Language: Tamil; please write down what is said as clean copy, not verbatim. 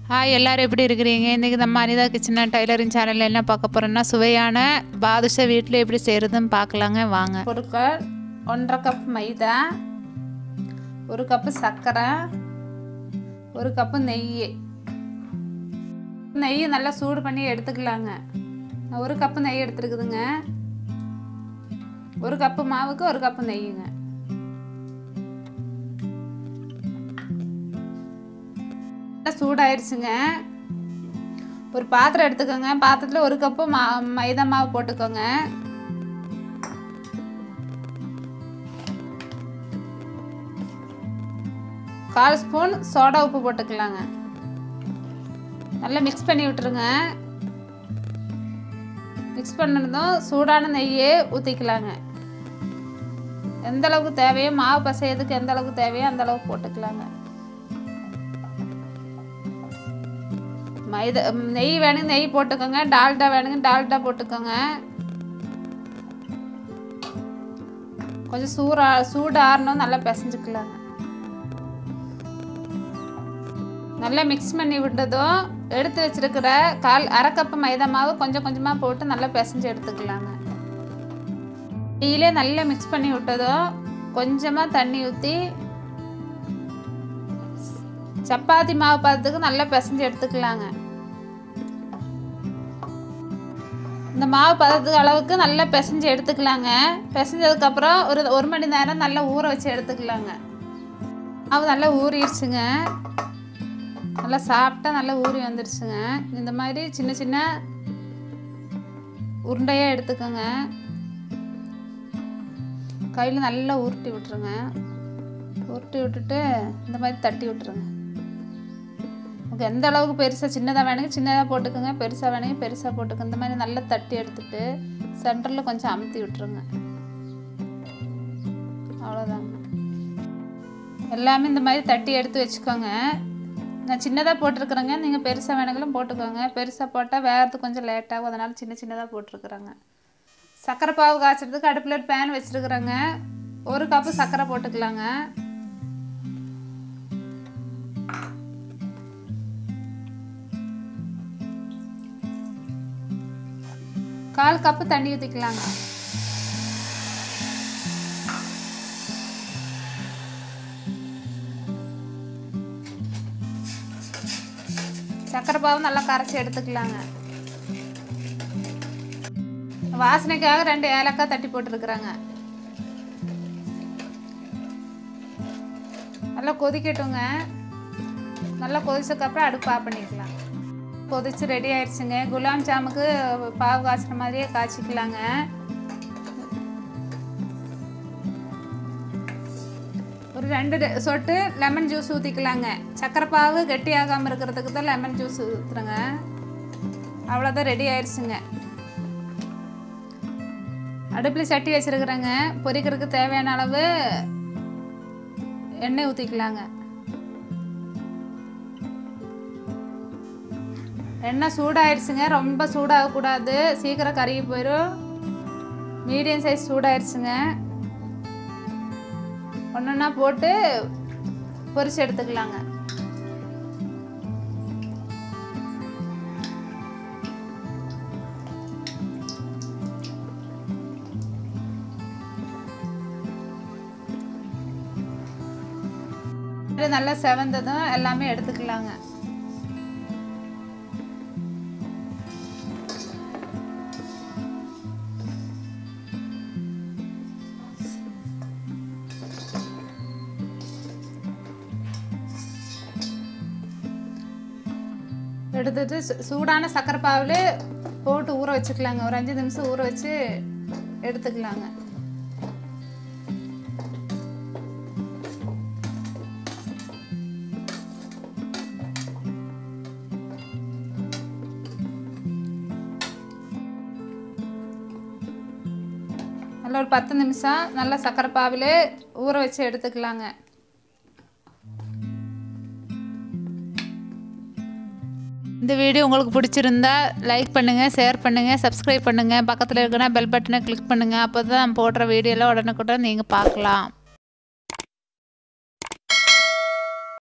ஹாய் எல்லாரும் எப்படி இருக்கிறீங்க? இன்றைக்கி நம்ம அனிதா கிச்சன் அண்ட் டைலரிங் சேனலில் என்ன பார்க்க போகிறோன்னா சுவையான பாதுஷா வீட்டில் எப்படி செய்கிறதுன்னு பார்க்கலாங்க வாங்க. பொருட்கள் 1.5 கப் மைதா, 1 கப்பு சர்க்கரை, 1 கப்பு நெய். நெய் நல்லா சூடு பண்ணி எடுத்துக்கலாங்க. 1 கப்பு நெய் எடுத்துருக்குதுங்க. 1 கப்பு மாவுக்கு 1 கப்பு நெய்யுங்க. சூடாயிருச்சுங்க. ஒரு பாத்திரம் எடுத்துக்கோங்க. பாத்திரத்தில் 1 கப்பு மைதா மாவு போட்டுக்கோங்க. கால் ஸ்பூன் சோடா உப்பு போட்டுக்கலாங்க. நல்லா மிக்ஸ் பண்ணி விட்டுருங்க. மிக்ஸ் பண்ணதும் சூடான நெய்யே ஊற்றிக்கலாங்க. எந்த அளவுக்கு தேவையோ மாவு பசையதுக்கு எந்த அளவுக்கு தேவையோ அந்த அளவுக்கு போட்டுக்கலாங்க. மைதா நெய் வேணுங்க நெய் போட்டுக்கோங்க. டால்டா வேணுங்க டால்டா போட்டுக்கோங்க. கொஞ்சம் சூடு ஆறணும் நல்லா பிசைஞ்சுக்கலாங்க. நல்லா மிக்ஸ் பண்ணி விட்டதும் எடுத்து வச்சிருக்கிற அரை கப்பு மைதா மாவு கொஞ்சம் கொஞ்சமாக போட்டு நல்லா பிசைஞ்சு எடுத்துக்கலாங்க. நெய்யிலே நல்லா மிக்ஸ் பண்ணி விட்டதும் கொஞ்சமாக தண்ணி ஊற்றி சப்பாத்தி மாவு பதத்துக்கு நல்லா பிசைஞ்சு எடுத்துக்கலாங்க. இந்த மாவு பதத்துக்கு அளவுக்கு நல்லா பிசைஞ்சு எடுத்துக்கலாங்க. பிசைஞ்சதுக்கப்புறம் ஒரு மணி நேரம் நல்லா ஊற வச்சு எடுத்துக்கலாங்க. மாவு நல்லா ஊறிடுச்சுங்க. நல்லா சாப்பிட்டா நல்லா ஊறி வந்துடுச்சுங்க. இந்த மாதிரி சின்ன சின்ன உருண்டையாக எடுத்துக்கோங்க. கையில் நல்லா உருட்டி விட்டுருங்க. உருட்டி விட்டுட்டு இந்த மாதிரி தட்டி விட்டுருங்க. உங்களுக்கு எந்த அளவுக்கு பெருசாக சின்னதாக வேணுங்க சின்னதாக போட்டுக்கோங்க. பெருசாக வேணுங்க பெருசாக போட்டுக்கோங்க. இந்த மாதிரி நல்லா தட்டி எடுத்துட்டு சென்டரில் கொஞ்சம் அமுத்தி விட்டுருங்க. அவ்வளோதாங்க. எல்லாமே இந்த மாதிரி தட்டி எடுத்து வச்சுக்கோங்க. நான் சின்னதாக போட்டிருக்குறேங்க. நீங்கள் பெருசாக வேணுங்களும் போட்டுக்கோங்க. பெருசாக போட்டால் வேகிறதுக்கு கொஞ்சம் லேட்டாகும். அதனால் சின்னதாக போட்டிருக்குறேங்க. சர்க்கரை பாவு காய்ச்சறதுக்கு அடுப்பில் ஒரு பேன் வச்சுருக்குறேங்க. 1 கப்பு சர்க்கரை போட்டுக்கலாங்க. கால் கப்பு தண்ணி ஊற்றிக்கலாங்க. சர்க்கரை பாவு நல்லா கரைச்சி எடுத்துக்கலாங்க. வாசனைக்காக 2 ஏலக்காய் தட்டி போட்டுருக்குறாங்க. நல்லா கொதிக்கட்டுங்க. நல்லா கொதிச்சதுக்கப்புறம் அடுப்பு ஆஃப் பண்ணிக்கலாம். கொதிச்சு ரெடி ஆயிடுச்சுங்க. குலாப் ஜாமுக்கு பாவு காய்ச்சின மாதிரியே காய்ச்சிக்கலாங்க. ஒரு 2 சொட்டு லெமன் ஜூஸ் ஊற்றிக்கலாங்க. சக்கரை பாவு கெட்டி ஆகாமல் இருக்கிறதுக்கு தான் லெமன் ஜூஸ் ஊற்றுறேங்க. அவ்வளோதான் ரெடி ஆயிடுச்சுங்க. அடுப்பில் சட்டி வச்சுருக்குறேங்க. பொரிக்கிறதுக்கு தேவையான அளவு எண்ணெய் ஊற்றிக்கலாங்க. எண்ணெய் சூடாயிடுச்சுங்க. ரொம்ப சூடாகக்கூடாது, சீக்கிரம் கருகி போயிடும். மீடியம் சைஸ் சூடாயிடுச்சுங்க. ஒன்றா போட்டு பொரிச்சு எடுத்துக்கலாங்க. நல்லா செவந்ததும் எல்லாமே எடுத்துக்கலாங்க. எடுத்துட்டு சூடான சர்க்கரை பாவில் போட்டு ஊற வச்சுக்கலாங்க. ஒரு 5 நிமிஷம் ஊற வச்சு எடுத்துக்கலாங்க. நல்லா ஒரு 10 நிமிஷம் நல்லா சர்க்கரை பாவில் ஊற வச்சு எடுத்துக்கலாங்க. இந்த வீடியோ உங்களுக்கு பிடிச்சிருந்தா லைக் பண்ணுங்கள், ஷேர் பண்ணுங்கள், சப்ஸ்கிரைப் பண்ணுங்கள். பக்கத்தில் இருக்கிற பெல் பட்டனை கிளிக் பண்ணுங்கள். அப்போ தான் நான் போடுற வீடியோலாம் உடனுக்குடன் நீங்கள் பார்க்கலாம்.